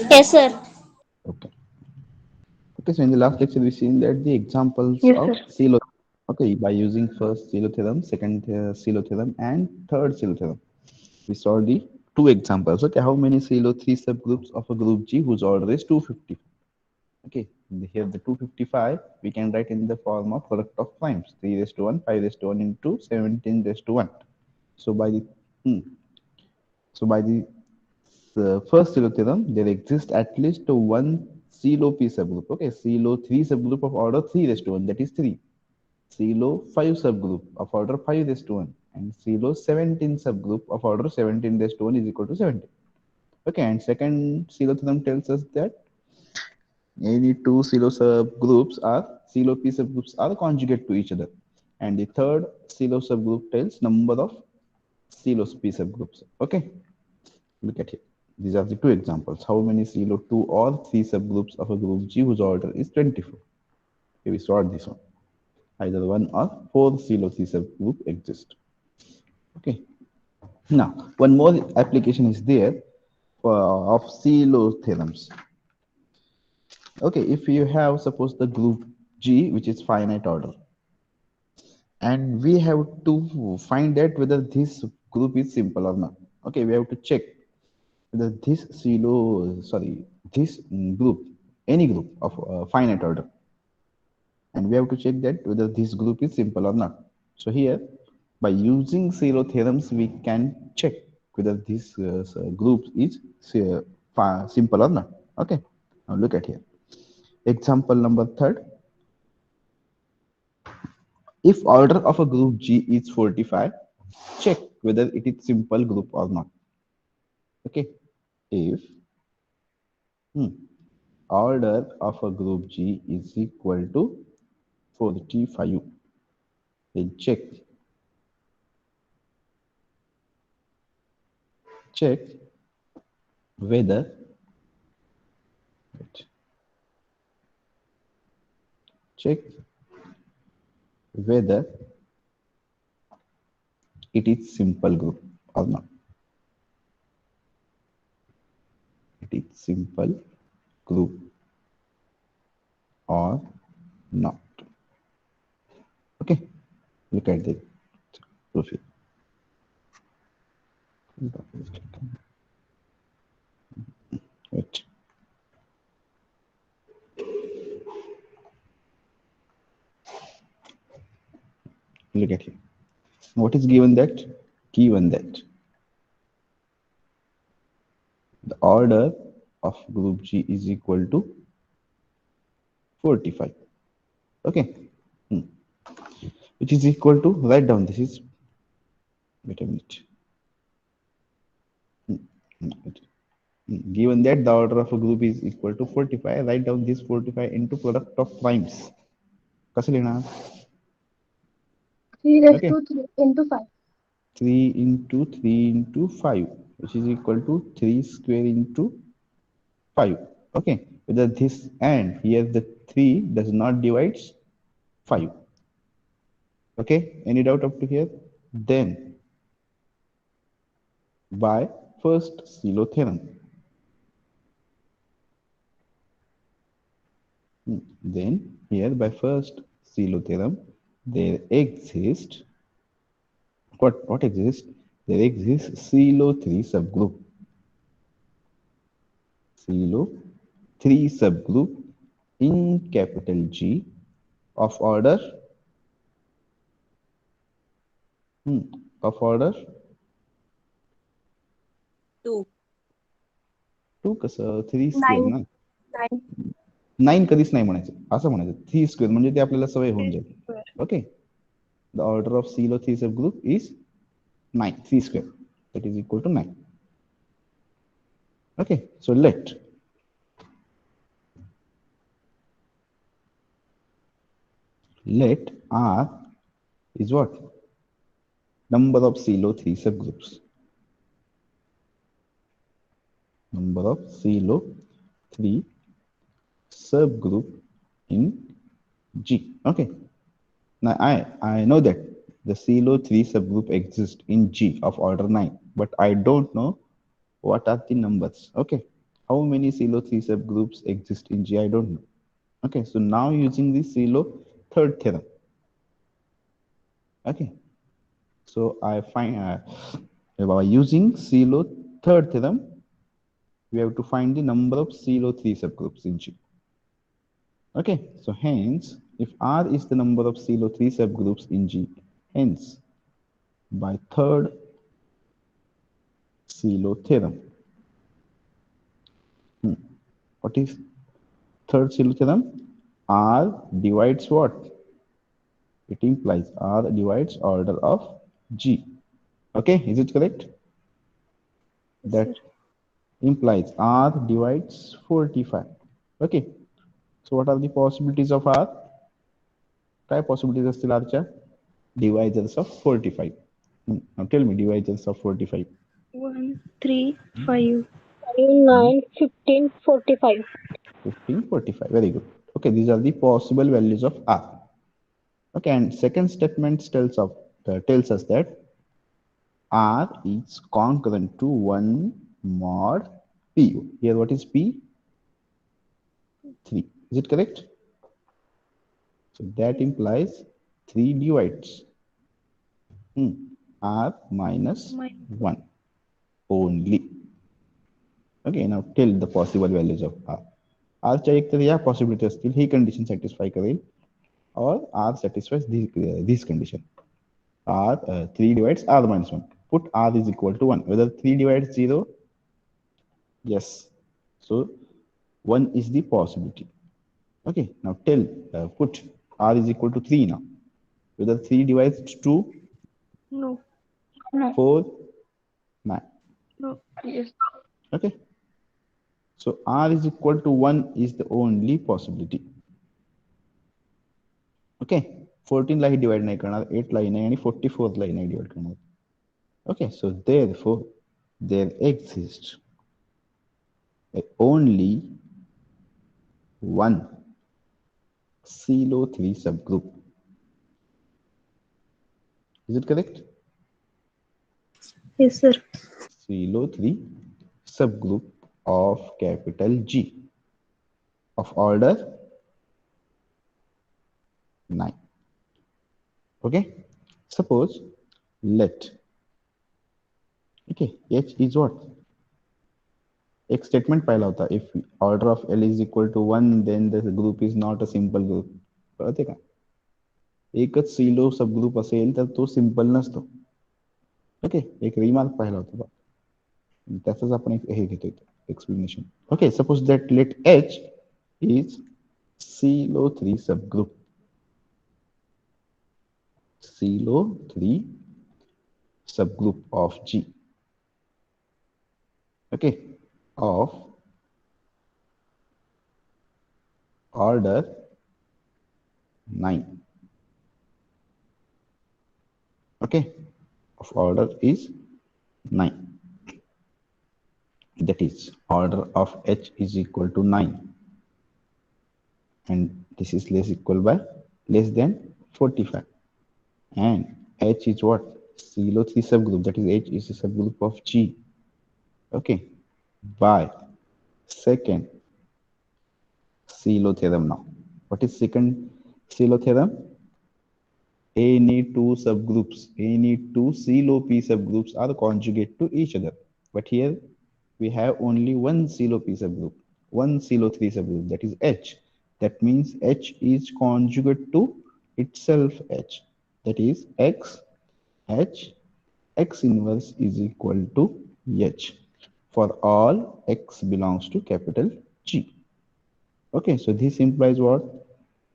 Yes, sir. Okay. Okay, so in the last lecture, we've seen that the examples Yes, of sir. Silo. Okay, by using first Silo theorem, second Silo theorem, and third Silo theorem, we saw the two examples. Okay, how many Silo three subgroups of a group G whose order is 250? Okay, here the 255 we can write in the form of product of primes 3 raised to 1, 5 raised to 1 into 17 raised to 1. So by the hmm, so by the first Silo theorem, there exists at least one Silo P subgroup. Okay, Silo 3 subgroup of order 3 raised to 1, that is 3. Silo 5 subgroup of order 5 raised to 1, and Silo 17 subgroup of order 17 raised to 1 is equal to 17. Okay, and second Silo theorem tells us that any two Silo subgroups are Silo P subgroups are conjugate to each other. And the third Silo subgroup tells number of Silo P subgroups. Okay, look at here. These are the two examples. How many Silo 2 or 3 subgroups of a group G whose order is 24? Okay, we sort this one. Either one or four Silo 3 subgroup exist. Okay. Now, one more application is there for of Silo theorems. Okay, if you have suppose the group G, which is finite order, and we have to find out whether this group is simple or not. Okay, we have to check whether this group, any group of finite order, and we have to check that whether this group is simple or not. So here, by using Silo theorems, we can check whether this group is simple or not. Okay, now look at here. Example number third. If order of a group G is 45, check whether it is simple group or not. Okay, if order of a group G is equal to 45, then check whether wait, check whether it is simple group or not. It is simple group or not. Okay, look at the proof. Wait, look at here. What is given that? Given that the order of group G is equal to 45. Okay, which is equal to, write down this is, wait a minute. Given that the order of a group is equal to 45, write down this 45 into product of primes. कसं लिहिणार? 3 raised Okay, to 3 into 5. 3 into 3 into 5, which is equal to 3 square into 5. Okay, whether this and here the 3 does not divide 5. Okay, any doubt up to here? Then by first Silo theorem, then here by first Silo theorem, there exists what exists? There exists Silo 3 subgroup. Silo 3 subgroup in capital G of order hmm, of order Two. 2 कसं 3 square 9. ना 9. 9 कधीच नाही म्हणायचं असं म्हणायचं 3 square म्हणजे ते आपल्याला सवय होऊन 3 जाईल. square. Okay the order of Silo 3 subgroup is 9 3 square, that is equal to 9. Okay, so let R is what? Number of Silo 3 subgroups. Number of Silo 3 subgroup in G. Okay. Now I know that the Silo 3 subgroup exists in G of order 9, but I don't know what are the numbers. Okay. how many CeLO 3 subgroups exist in G? I don't know. Okay, so now using the CeLO third theorem. Okay, so I find by using CeLO third theorem, we have to find the number of CeLO 3 subgroups in G. Okay, so hence, if R is the number of CeLO 3 subgroups in G, hence, by third CeLO theorem, what is third CeLO theorem? R divides what? It implies R divides order of G. Okay, is it correct? Yes, That sir. implies R divides 45. Okay, so what are the possibilities of R? काय possibilities असतील Rच्या? Divisors of 45. Now tell me divisors of 45. 1, 3, 5. 9, 15, 45. 15, 45. Very good. Okay, these are the possible values of R. Okay, and second statement tells us that R is concurrent to 1 mod P. Here, what is P? 3. Is it correct? So that Yes. implies 3 divides R minus Minus 1 only. Okay, now tell the possible values of R. R च्या एक तर या possibility असतील ही condition satisfy करेल or R satisfies this condition. R 3 divides R minus 1. Put R is equal to 1. Whether 3 divides 0? Yes. So 1 is the possibility. Okay, now tell, put R is equal to 3 now. Whether 3 divides 2? no, 4? 9. no. Yes. Okay. So R is equal to 1 is the only possibility. Okay. 14 La he divide नाही करणार, 8 लाही नाही आणि 44 लाही नाही divide करणार. Okay, so therefore there exists only one CeLO 3 subgroup. Is it correct? Yes, sir. CeLO 3 subgroup of capital G of order 9. Okay, suppose let H is what? एक statement पाहिला होता, if order of L is equal to 1 then the group is not a simple group. कळते का? एकच silo subgroup असेल तर तो simple नसतो. ओके, एक रिमार्क पाहिला होता, त्याचाच आपण एक हे घेतोय explanation. Okay, suppose that let H is CeLO 3 subgroup. CeLO 3 subgroup of G. Okay, of order 9. Okay, of order is 9. That is order of H is equal to 9. And this is less than 45. And H is what? CeLO 3 subgroup. That is H is a subgroup of G. Okay, by second CeLO theorem now. What is second CeLO theorem? Any two CeLO P subgroups are conjugate to each other. But here we have only one CeLO P subgroup, one CeLO 3 subgroup, that is H. That means H is conjugate to itself H. That is X, H, X inverse is equal to H for all X belongs to capital G. Okay, so this implies what?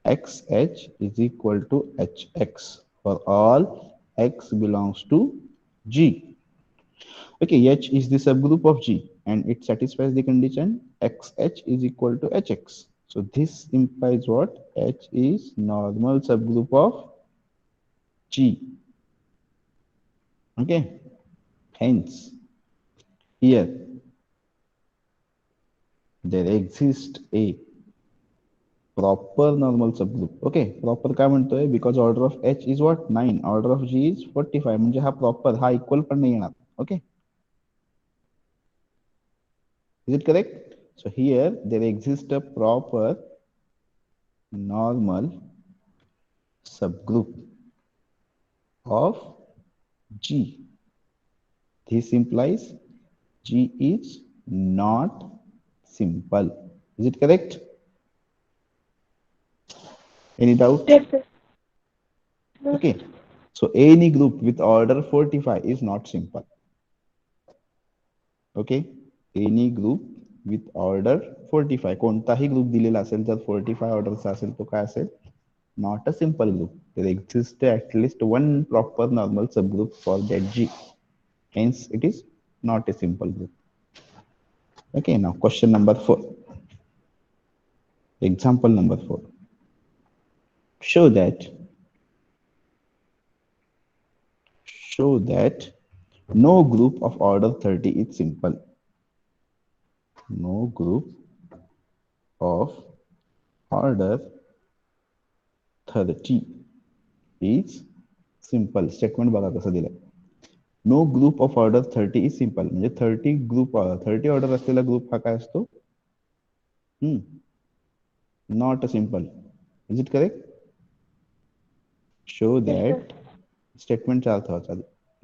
XH is equal to HX for all X belongs to G. Okay, H is the subgroup of G and it satisfies the condition XH is equal to HX. So this implies what? H is normal subgroup of G. Okay, hence here there exists a proper normal subgroup. Okay, proper काय म्हणतोय? Because order of H is what? 9. Order of G is 45. म्हणजे हा proper, हा equal पण नाही येणार. Okay, is it correct? So here there exists a proper normal subgroup of G. This implies G is not simple. Is it correct? Any doubt? Yes, sir. Okay. So any group with order 45 is not simple. Okay. Any group with order 45. कोणताही group दिलेला असेल जर 45 ऑर्डरचा असेल तो काय असेल? Not a simple group. There exists at least one proper normal subgroup for that G. Hence, it is not a simple group. Okay, now question number 4. Example number 4. Show that no group of order 30 is simple. No group of order 30 is simple. Statement बघा कसं दिलंय. No group of order 30 is simple. म्हणजे 30 order असलेला group हा काय असतो? Not a simple. Is it correct? Show that स्टेटमेंटचा अर्थ वाचा.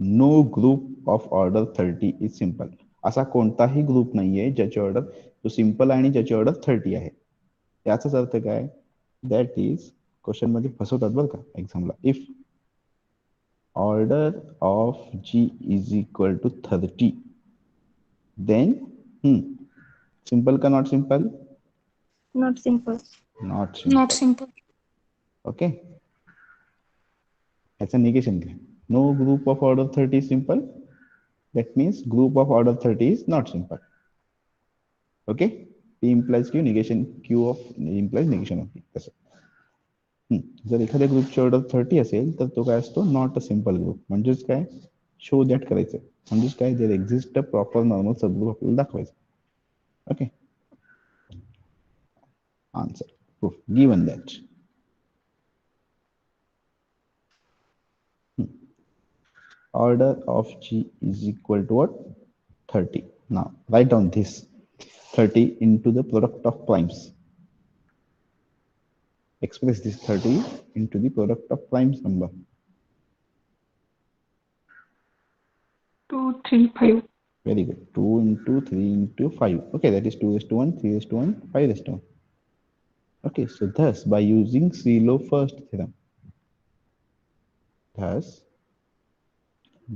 No group of order 30 is simple. असा कोणताही ग्रुप नाहीये ज्याची ऑर्डर तो सिंपल आणि ज्याची ऑर्डर 30 आहे. याचाच अर्थ काय? दॅट इज क्वेश्चन मध्ये फसवतात बरं का एक्झामला. If order of G is equal to 30 then simple का not simple? Not simple. Not simple. Not simple. Okay. याचं निगेशन घ्या. No group of order 30 is simple. That means group of order 30 is not simple. Okay. P implies Q, negation Q of implies negation of P. तसं जर एखाद्या ग्रुपची order 30 असेल तर तो काय असतो? Not a simple group. म्हणजेच काय? शो दॅट करायचं. म्हणजेच काय? There exist a proper normal subgroup आपल्याला दाखवायचं. Okay. Answer proof given that order of G is equal to what? 30. Now write down this 30 into the product of primes. Express this 30 into the product of primes number. 2, 3, 5. Very good. 2 into 3 into 5. Okay, that is 2 raised to 1, 3 raised to 1, 5 raised to 1. Okay, so thus by using Silo first theorem,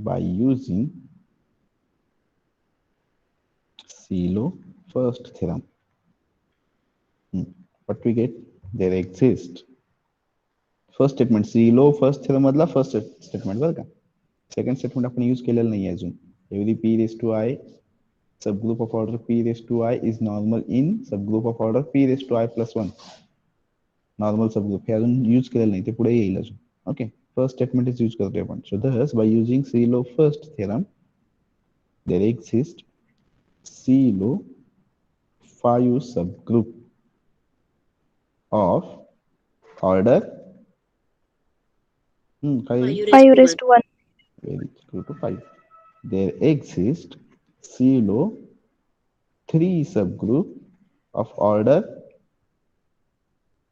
by using Silo first theorem, what we get? There exists first statement. Silo first theorem मधला first statement बरं का. Second statement आपण use केलेलं नाही अजून. Every p raised to I subgroup of order p raised to I is normal in subgroup of order p raised to I plus 1. Normal subgroup हे अजून use केलेलं नाही, ते पुढे येईल अजून. Okay. First statement is use करतोय आपण. सो thus by using Silo first theorem there exists Silo 5 subgroup of order 5 raised to 1. very equal to 5. There exists Silo 3 subgroup of order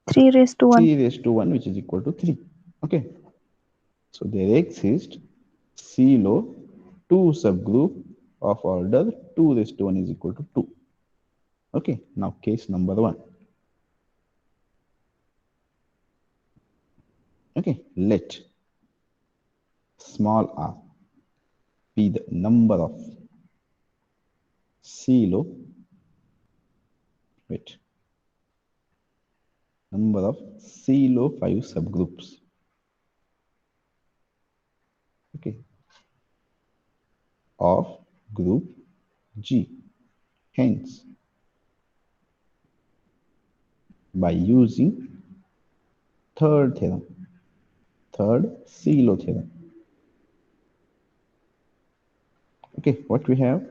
3 raised to 1. 3 raised to 1 which is equal to 3. Okay. So there exists Silo 2 subgroup of order 2 raised to 1 is equal to 2. Okay. Now case number 1. Okay. Let small r be the number of Silo number of Silo 5 subgroups. Okay, of group G. Hence, by using third Silo theorem. Okay, what we have?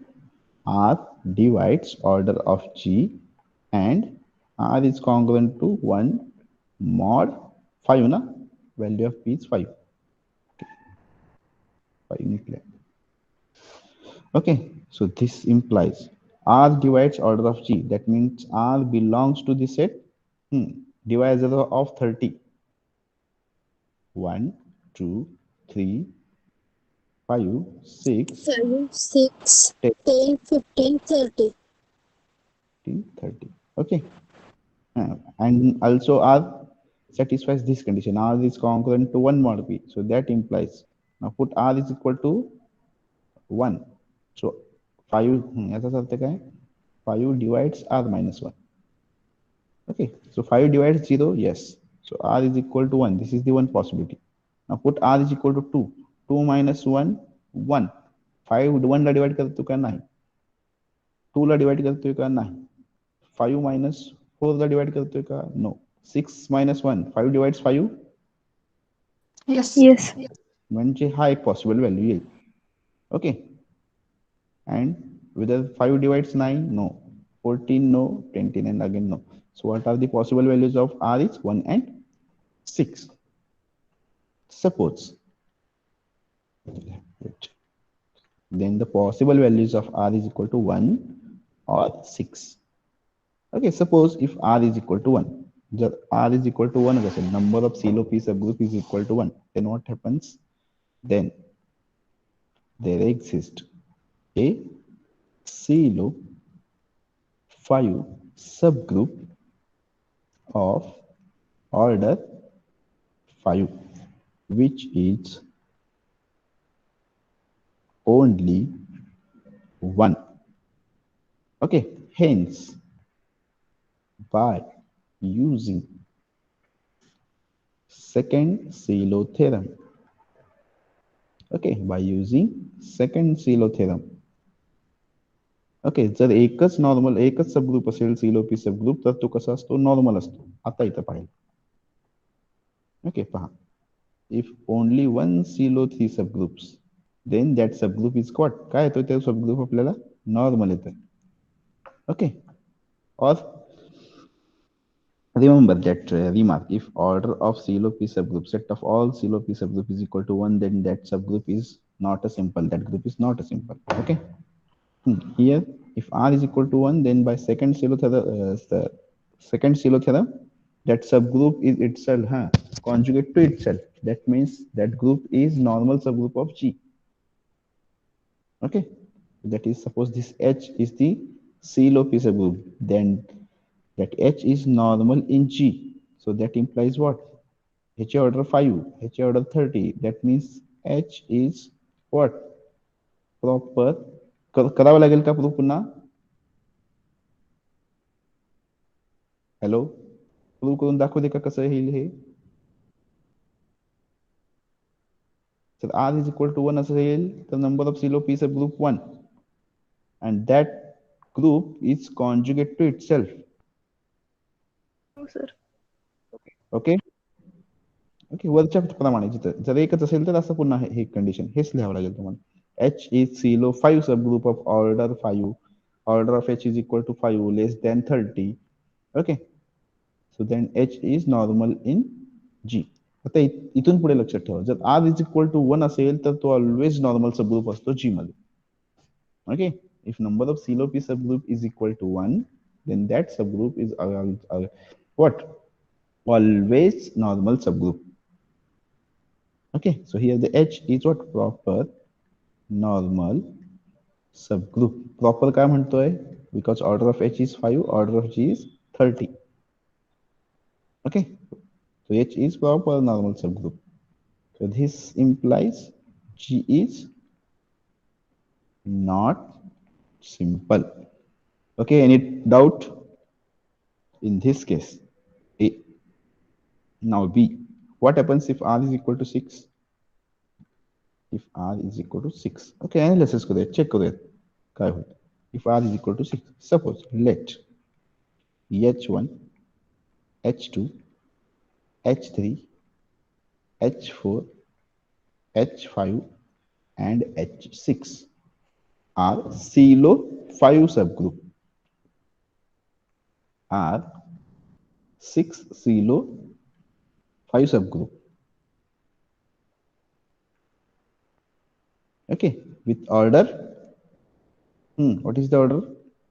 R divides order of G and R is congruent to 1 mod 5 na? Value of P is 5. Okay. 5 nuclei. Okay, so this implies R divides order of G. That means R belongs to the set divisor of 30. 1, 2, 3, 5, 6, 5, 6, 10, 10, 15, 30. 30. Okay. And also R satisfies this condition. R is congruent to 1 mod P. So that implies, now put R is equal to 1. So 5, याचाच अर्थ काय? 5 divides R minus 1. Okay, so 5 divides 0, yes. So R is equal to 1. This is the one possibility. Now put R is equal to 2. 2 minus 1, 1. 5 1 La divide करतो का नाही? 2 ला divide करतोय का नाही? 5 minus 4 ला divide करतोय का? No. 6 minus 1, 5 divides 5. Yes. Yes. म्हणजे हा एक पॉसिबल व्हॅल्यू येईल. Okay. And whether 5 divides 9? No. 14? No. 29 again? No. So what are the possible values of R is 1 and 6. Suppose. Then the possible values of R is equal to 1 or 6. Okay, suppose if R is equal to 1. The R is equal to 1, the number of CeLO P subgroup is equal to 1. Then what happens? Then there exists a CeLO 5 subgroup of order 5, which is only 1. Okay, hence by using second CeLO theorem, okay, by using second CeLO theorem, okay, जर एकच normal एकच subgroup असेल CeLO P subgroup तर तो कसा असतो? Normal असतो. आता इथं पाहिजे. ओके, पहा, if only one CeLO 3 सबग्रुप्स, then that subgroup is what? काय येतो त्या सबग्रुप आपल्याला? नॉर्मल येतं. Okay, or remember that remark, if order of CeLO P subgroup, set of all CeLO P subgroup is equal to 1, then that subgroup is not a simple, that group is not a simple. Okay. Here, if R is equal to 1, then by second CeLO theorem, that subgroup is itself conjugate to itself. That means that group is normal subgroup of G. Okay, that is, suppose this H is the CeLO P subgroup, then that H is normal in G. So that implies what? H order 5, H order 30. That means H is what? Proper. करावं लागेल का proof पुन्हा? Hello, proof करून दाखवू दे का कसं येईल हे? तर R is equal to 1 असं येईल तर number of CeLO P subgroup 1, and that group is conjugate to itself. No, sir. Okay okay, वरच्या प्रमाणे जिथं जर एकच असेल तर असं पुन्हा हे कंडिशन हेच लिहावं लागेल तुम्हाला. H is CeLO 5 subgroup of order 5. Order of H is equal to 5 less than 30. Okay, so then H is normal in G. आता इथून पुढे लक्षात ठेवा, जर R is equal to 1 असेल तर तो ऑलवेज नॉर्मल सबग्रुप असतो G मध्ये. Okay, if number of CeLO P subgroup is equal to 1, then that subgroup is what? Always normal subgroup. Okay, so here the H is what? Proper normal subgroup. Proper काय म्हणतोय? Because order of H is 5, order of G is 30. Okay, so H is proper normal subgroup. So this implies G is not simple. Okay, any doubt in this case? A. Now B. What happens if R is equal to 6? If R is equal to 6. Okay, analysis करूया, check करूया काय होईल. If R is equal to 6, suppose let H1, H2, H3, H4, H5 and H6 are CeLO 5 subgroup. Are 6 CeLO 5 subgroup. Okay, with order. What is the order?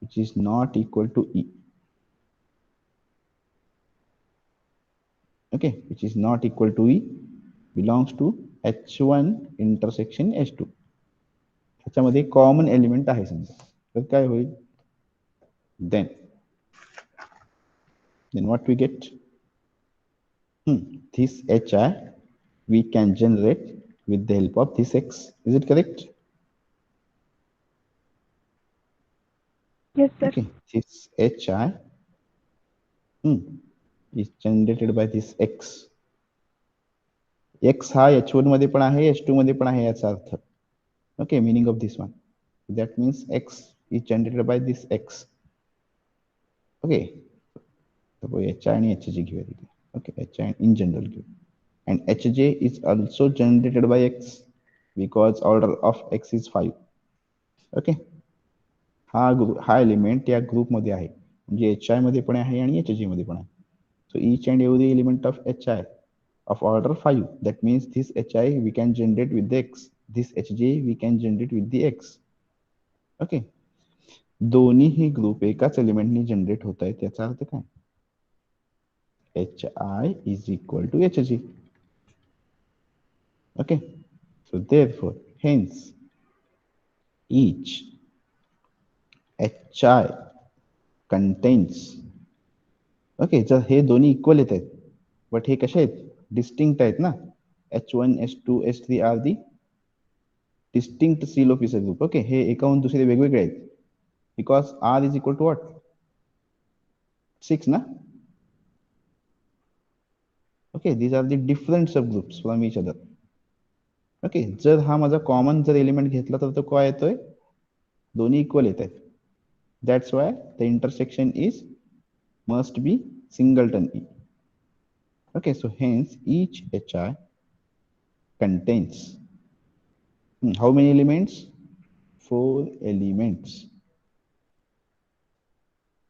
which is not equal to E. Okay, which is not equal to E belongs to H1 intersection H2. ह्याच्यामध्ये common element आहे समजा, तर काय होईल? Then what we get? This HI we can generate with the help of this X. Is it correct? Yes, sir. Okay, this HI is generated by this X. X हा H1 मध्ये पण आहे, H2 मध्ये पण आहे याचा अर्थ. Okay, meaning of this one. That means X is generated by this X. Okay, suppose HI and HJ घेऊया तिथे. Okay, HI in general घेऊ. And HJ is also generated by X because order of X is 5. Okay, हा element या group मध्ये आहे, म्हणजे HI मध्ये पण आहे आणि HJ मध्ये पण आहे. So each and every element of HI of order 5. That means this HI we can generate with the X. This HJ we can generate with the X. Okay. दोन्ही ग्रुप एकाच एलिमेंटनी generate होत आहेत, याचा अर्थ काय? HI is equal to HJ. Okay. So therefore, hence each HI contains. Okay, जर हे दोन्ही equal येत आहेत, बट हे कसे आहेत? डिस्टिंक्ट आहेत ना. H1, H2, H3 are the distinct Sylow P subgroup. Okay, हे एकाहून दुसरे वेगवेगळे आहेत because R is equal to what? 6 ना. Okay, these are the different subgroups from each other. Okay, जर हा माझा कॉमन जर एलिमेंट घेतला तर तो काय येतोय? दोन्ही इक्वल येत आहेत. That's why the intersection is must be singleton E. Okay, so hence each HI contains how many elements? 4 elements.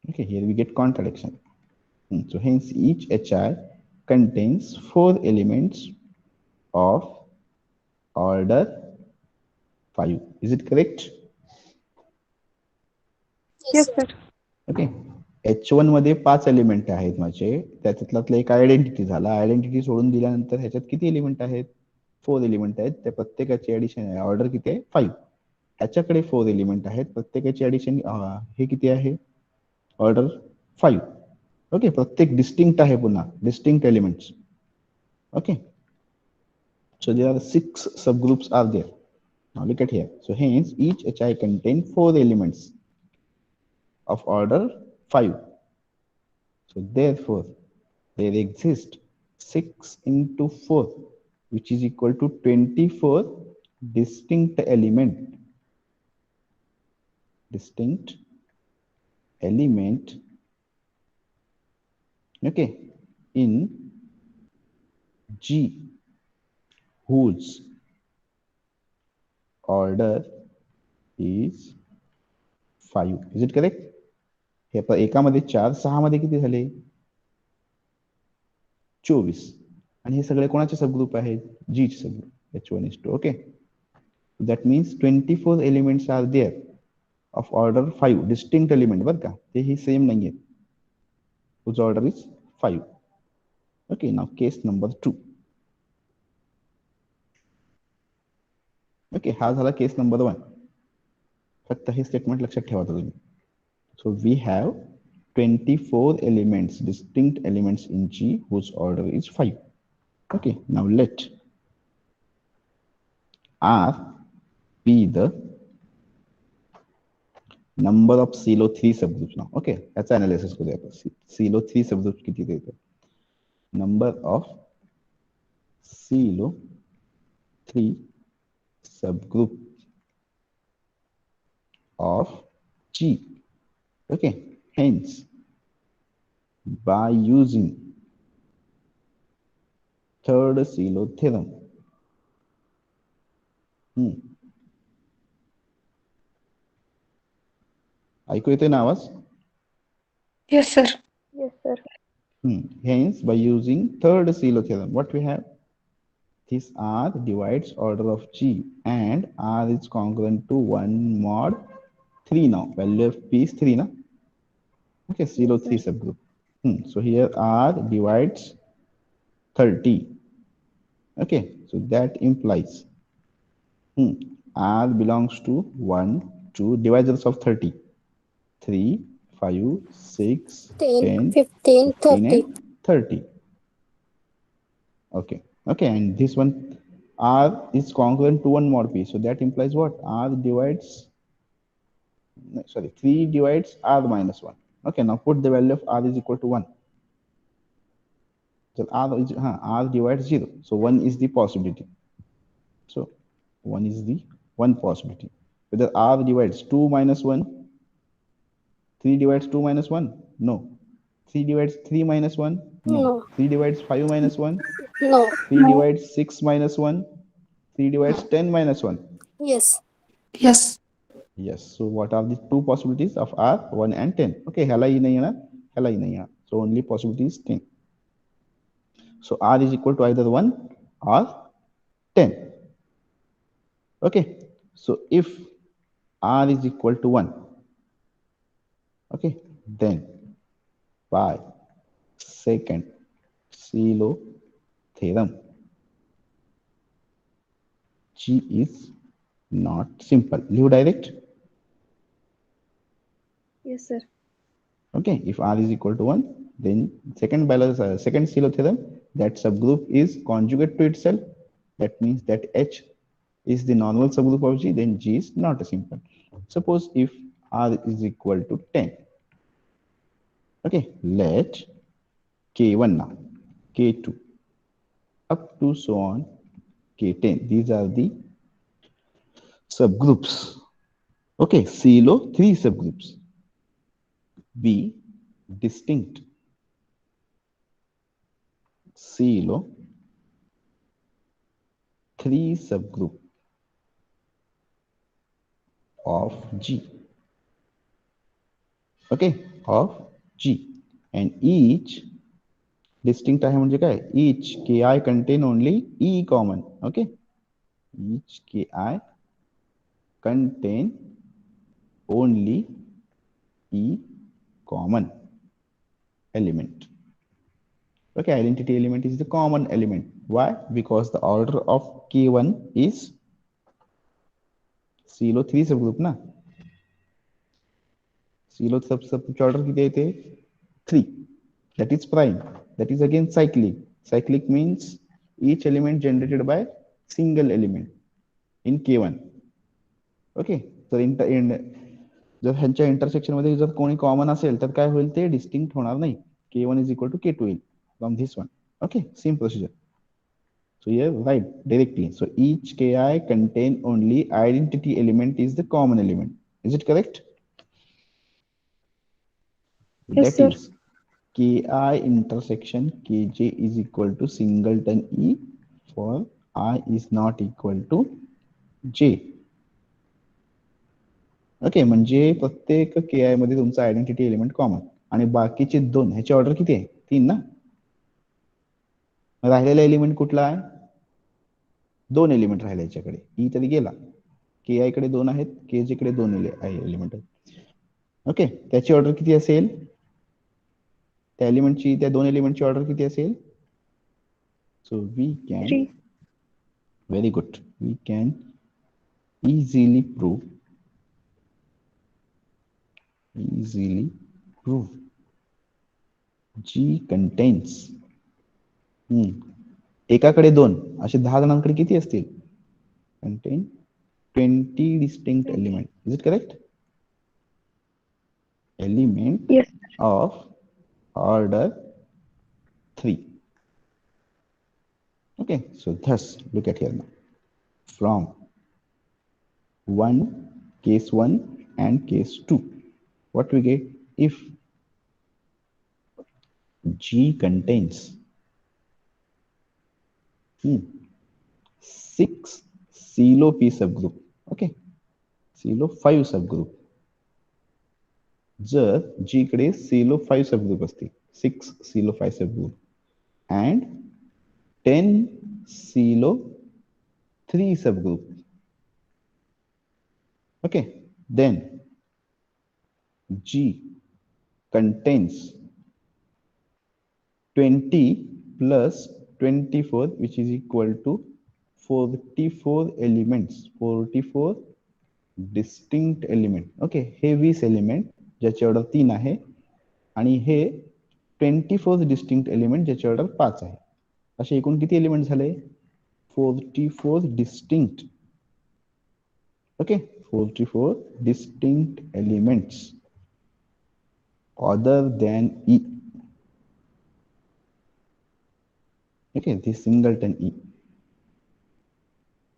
Okay, here we get contradiction. So hence each HI contains 4 elements of order 5. Is it correct? Yes, sir. Okay. H1 मध्ये 5 element आहेत माझे, त्याच्यातला एक identity झाला. Identity सोडून दिल्यानंतर ह्याच्यात किती एलिमेंट आहेत? 4 एलिमेंट आहेत. त्या प्रत्येकाची ऍडिशन आहे, ऑर्डर किती आहे? 5. ह्याच्याकडे 4 एलिमेंट आहेत, प्रत्येकाची ऍडिशन हे किती आहे? ऑर्डर 5. ओके, प्रत्येक डिस्टिंक्ट आहे, पुन्हा distinct elements. Okay, so there are 6 subgroups are there. Now look at here. So hence each HI contain 4 elements of order 5. So therefore there exist 6 into 4, which is equal to 24 distinct element, okay, in G whose order is 5. Is it correct? हे एकामध्ये 4, 6 मध्ये किती झाले? 24. आणि हे सगळे कोणाचे subgroup आहेत? G चे subgroup, H1, H2. Okay, that means 24 elements are there of order 5, distinct element बर का, ते ही सेम नाही आहेत, whose order is 5. Okay, now case number 2. Okay, हा झाला केस नंबर 1. फक्त हे स्टेटमेंट लक्षात ठेवा तुम्ही. So we have 24 elements, distinct elements in G whose order is 5. Okay, now let R be the number of CeLO 3 subgroups. Now, okay, याचा analysis करूया आपण. CeLO 3 subgroups किती देतात? Number of CeLO 3 subgroup of G. Okay, hence by using third CeLO theorem, ऐकू येतोय ना आवाज? Yes, sir. Yes, sir. Hence by using third CeLO theorem, what we have? This R divides order of G and R is congruent to 1 mod 3 now. Value of P is 3 now. Okay, CeLO Yes, 3 sir. subgroup. So here R divides 30. Okay, so that implies R belongs to 1, 2 divisors of 30. 3, 5, 6, 10, 10, 15, 15, 30. and 30. Okay, okay, and this one R is congruent to 1 mod P. So that implies what? R divides, sorry, 3 divides R minus 1. Okay, now put the value of R is equal to 1. So R divides 0. So 1 is the possibility. So 1 is the one possibility. Whether R divides 2 minus 1, 3 divides 2 minus 1? No. 3 divides 3 minus 1? No. No, 3 divides 5 minus 1? no, 3 divides 6 minus 1? 3 divides 10 minus 1? yes, Yes. Yes. So what are the two possibilities of R? 1 and 10. Okay. ह्याला ही नहीं येणार, ह्याला ही नहीं येणार. So only possibility is 10. So R is equal to either 1 or 10. Okay. So if R is equal to 1, okay, then by second CeLO theorem, G is not simple. Leave direct. Yes, sir. Okay, if R is equal to 1, then second CeLO theorem, that subgroup is conjugate to itself. That means that H is the normal subgroup of G, then G is not a simple. Suppose if R is equal to 10. Okay, let K1 now, K2, up to so on K10. These are the subgroups. Okay, CeLO 3 subgroups. Be distinct. CeLO 3 subgroup of G. Okay, of G, and each distinct आहे म्हणजे काय? Each Ki contain only E common. Okay, each Ki contain only E common element. Okay, identity element is the common element. Why? Because the order of K1 is CeLO 3 subgroup ना. CeLO subgroup order किती येते? 3. That is prime. That is again cyclic. Cyclic means each element generated by single element in K1. Okay, तर जर ह्यांच्या intersection मध्ये जर कोणी common असेल तर काय होईल? ते डिस्टिंक्ट होणार नाही. K1 is equal to K2 होईल from this one. Okay, same procedure. So here write directly. So each Ki contain only identity element is the common element. Is it correct? Yes, That sir. is Ki intersection Kj is equal to singleton E for I is not equal to J. Okay, म्हणजे प्रत्येक के आय मध्ये तुमचा identity element common आणि बाकीचे 2 ह्याची order किती आहे? 3 ना. राहिलेला एलिमेंट कुठला आहे? 2 एलिमेंट राहिले याच्याकडे. ई तरी गेला. के आय कडे 2 आहेत, के जे कडे 2 एलिमेंट आहेत. ओके, त्याची ऑर्डर किती असेल? त्या एलिमेंटची, त्या 2 एलिमेंटची ऑर्डर किती असेल? So we can, 3. Very good, we can easily prove G contains एकाकडे 2 असे 10 जणांकडे किती असतील? Contain 20 distinct element. Is it correct? Element Yes. of order 3. Okay, so thus look at here now. From case 1 and case 2, what we get? If G contains 6 CeLO P subgroup, okay, CeLO 5 subgroup. जर G कडे CeLO 5 subgroup असतील, 6 CeLO 5 subgroup and 10 CeLO 3 subgroup, okay, then G contains 20 plus 24, which is equal to 44 elements, 44 distinct element. Okay, हे 20 element ज्याची order 3 आहे आणि हे 24 distinct element ज्याची order 5 आहे. असे एकूण किती एलिमेंट झाले? 44 distinct. Okay, 44 distinct elements other than E. Okay, this singleton E,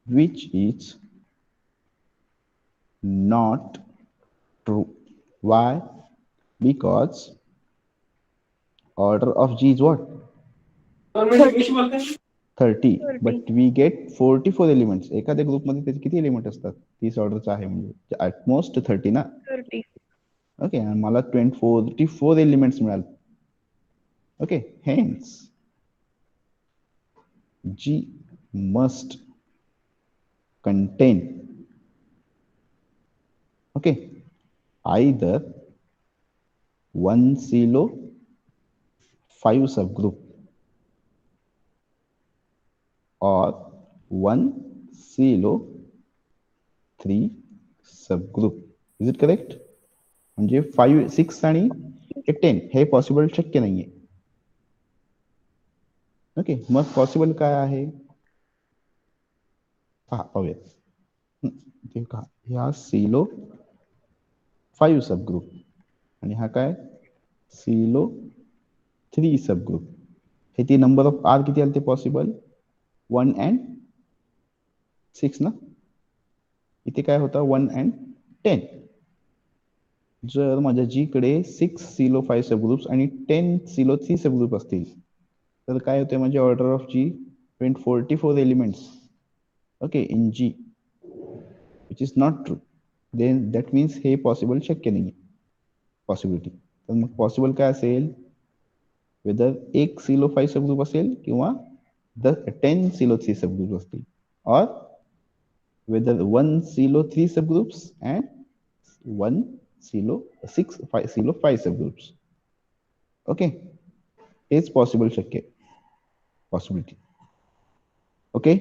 which is not true. Why? Because order of G is what? 30. But we get 44 elements. एखाद्या ग्रुप मध्ये त्याचे किती एलिमेंट असतात? 30 ऑर्डरचा आहे म्हणजे at most 30 ना. 30. ओके, आणि मला 44 एलिमेंट्स मिळाले. Okay, hence G must contain, okay, either 1 silo 5 subgroup or 1 silo 3 subgroup. Is it correct? म्हणजे 5, 6 आणि 10 हे पॉसिबल शक्य नाहीये. ओके, मग पॉसिबल काय आहे? पाहूया. ह्या सिलो 5 सबग्रुप आणि हा काय? सिलो 3 सबग्रुप. हे ती नंबर ऑफ आर किती आले ते पॉसिबल? 1 and 6 ना. इथे काय होता? 1 and 10. जर माझ्या जी कडे 6 सिलो 5 सबग्रुप्स आणि 10 सिलो 3 सबग्रुप असतील तर काय होते? म्हणजे order of G 44 elements. Okay, in G, which is not true. Then that means हे पॉसिबल शक्य नाही पॉसिबिलिटी. तर मग पॉसिबल काय असेल? वेदर 1 सिलो 5 सबग्रुप असेल किंवा 10 सिलो 3 सबग्रुप असतील, और whether 1 Sylow 3 subgroups and 1 Sylow 5 Sylow 5 subgroups. Okay, हेच पॉसिबल शक्य पॉसिबिलिटी. Okay,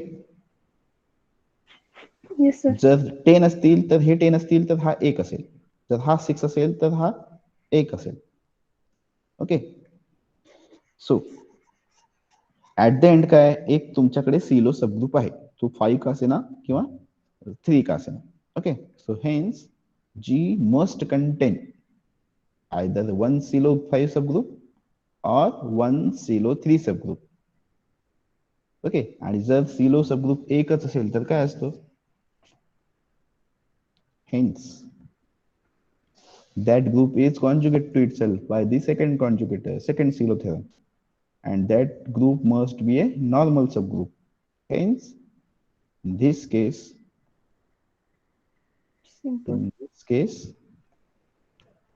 Yes, sir. जर 10 असतील तर हे 10 असतील तर हा 1 असेल. जर हा 6 असेल तर हा 1 असेल. Okay, so at the end काय? एक तुमच्याकडे सिलो सबग्रुप आहे, तो 5 का असेना किंवा 3 का असेना. ओके, सो हेन्स जी must contain either 1 Sylow 5 subgroup और 1 सिलो 3 सबग्रुप. ओके, आणि जर सिलो सबग्रुप एकच असेल तर काय असतो? Hence, that group is conjugate to itself by the second conjugator, second Silo theorem, and that group must be a normal subgroup. Hence, in this case, Simple.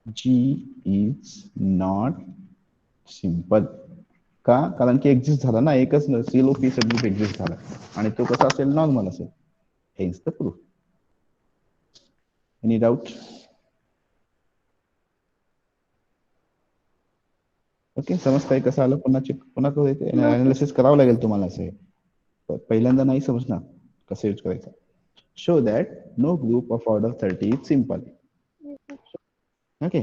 G is not simple. का? कारण की exist झाला ना, एकच सिलो P subgroup exist झाला आणि तो कसा असेल? नॉर्मल असेल. Hence the proof. Any doubt? Okay, समजताय कसं आलं? पुन्हा अनालिसिस करावं लागेल तुम्हाला. असे पहिल्यांदा नाही समजणार कसं यूज करायचं. Show that no group of order 30 is simple. Okay,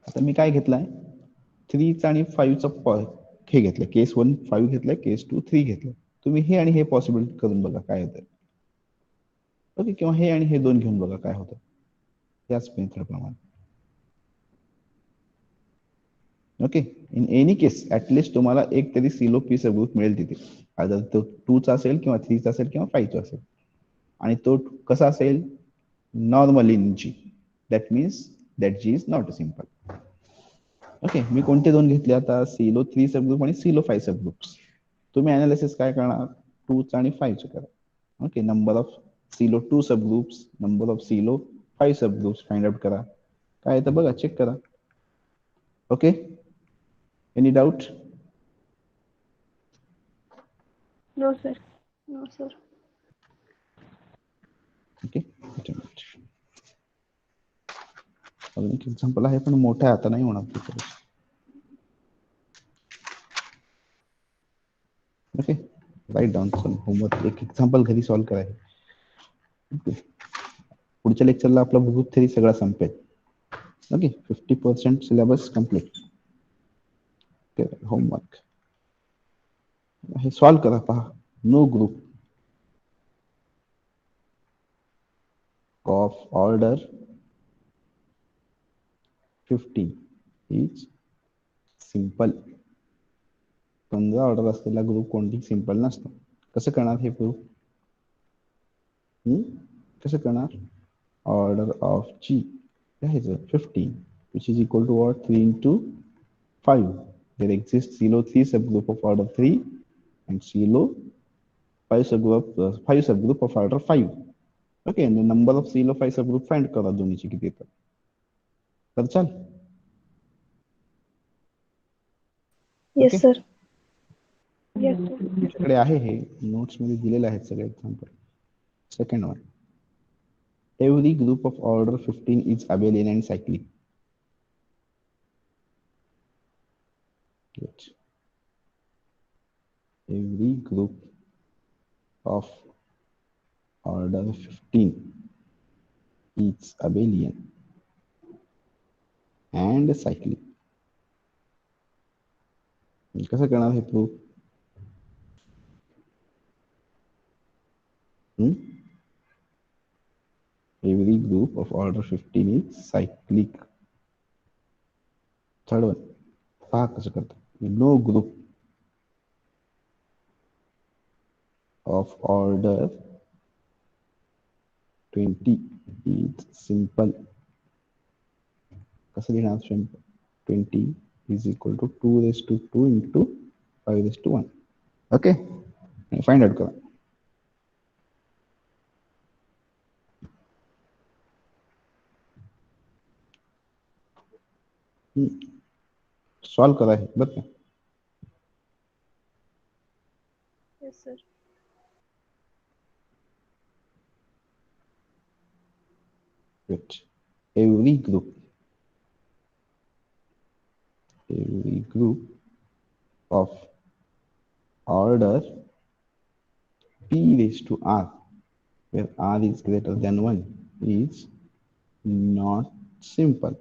आता मी काय घेतलाय? 3 आणि 5चा हे घेतलं. केस 1 5 घेतलाय, केस 2 3 घेतलं. तुम्ही हे आणि हे पॉसिबल करून बघा काय होतं. ओके, किंवा हे आणि हे 2 घेऊन बघा काय होतं. त्याच मेथड प्रमाणे. Okay, in any case at least तुम्हाला एक तरी सिलो पी सबग्रुप मिळेल तिथे. आता तो 2चा असेल किंवा 3चा असेल किंवा 5चा असेल. आणि तो कसा असेल? Normal in G. That means that G is not simple. Okay, मी कोणते 2 घेतले आता? सिलो 3 सबग्रुप आणि सिलो 5 सबग्रुप्स. तुम्ही अनालिसिस काय करणार? 2चा आणि 5चा करा. Okay, number of Sylow 2 subgroups, number of Sylow 5 subgroups find out करा. काय येतं बघा, चेक करा. Okay, any doubt? No, sir. No, sir. Okay, wait a minute. अजून एक एक्झाम्पल आहे पण मोठं आहे, आता नाही होणार ते. Okay, write down homework. एक एक्झाम्पल घरी सॉल्व्ह करायचं. पुढच्या लेक्चरला आपला ग्रुप थेरी सगळा संपेल. Okay, 50% syllabus complete. होमवर्क हे सॉल्व्ह करा. पहा, no group of order 15 is simple. 15 order असलेला ग्रुप कोणती सिंपल नसतो. कसं करणार हे प्रूफ? कसं करणार? ऑर्डर ऑफ जी घ्यायचं 15 which is equal to what? 3 into 5. There exists CeLO3 subgroup of order 3 and CeLO5 subgroup of order 5. Okay, and the number of CeLO5 subgroup find करा दोन्हीची किती येतात. तर चल. Yes, sir. Yes, sir. तुमच्याकडे आहे हे notes मध्ये दिलेले आहेत सगळे example. Second one, every group of order 15 is abelian and cyclic. Every group of order 15 is abelian and cyclic. कसं करणार हे प्रूफ? Every group of order 15 is cyclic. Third one, पहा कसं करतात. No group of order 20 is simple. कसं लिहिणार? 20 is equal to 2 raised to 2 into 5 raised to 1. Okay, find out करा. सॉल्व करा है बरं का. Yes, sir. Which every group of order p raised to r, where r is greater than 1, is not simple.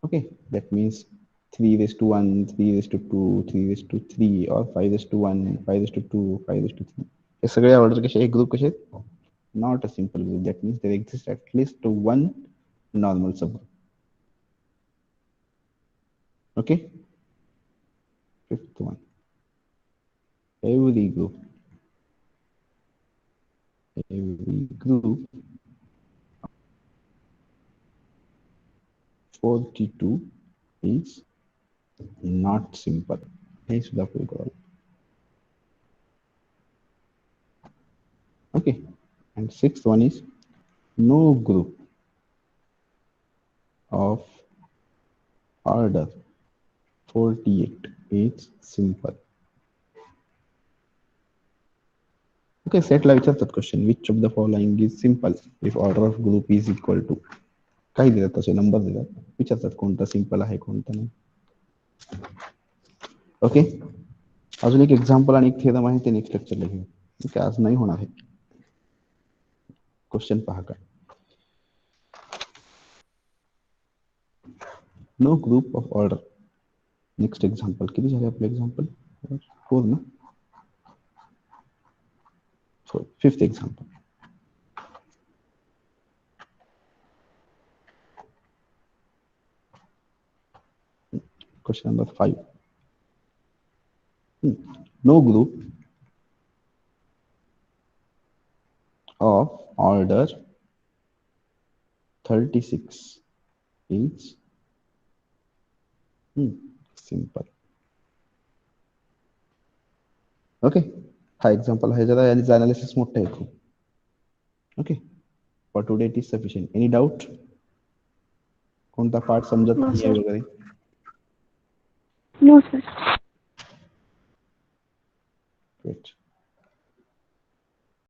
Okay, that means 3 raised to 1, 3 raised to 2, 3 raised to 3, or 5 raised to 1, 5 raised to 2, 5 raised to 3. हे सगळे order कसे एक group कसे? Not a simple group. That means there exists at least one normal subgroup. Okay. Fifth one, every group 42 is not simple. Hey, सुद्धा prove करा. Okay, and sixth one is no group of order 48 is simple. Okay, set ला विचारतात question, which of the following is simple if order of group is equal to, काही देतात तसे number देतात, विचारतात कोणता simple आहे कोणता नाही. ओके, अजून एक एक्झाम्पल आणि एक थेरम आहे ते नेक्स्ट लेक्चरला घेऊ. ओके, आज नाही होणार आहे. क्वेश्चन पहा काय. No group of order. Next example किती झाले आपले एक्झाम्पल? 4 ना. So fifth example. Question number 5. No group of order 36 is simple. Okay, हा एक्झाम्पल आहे जरा याचा अनालिसिस मोठा आहे खूप. Okay, for today it is sufficient. Any doubt? कोणता पार्ट समजत नाही वगैरे? No, sir. Great.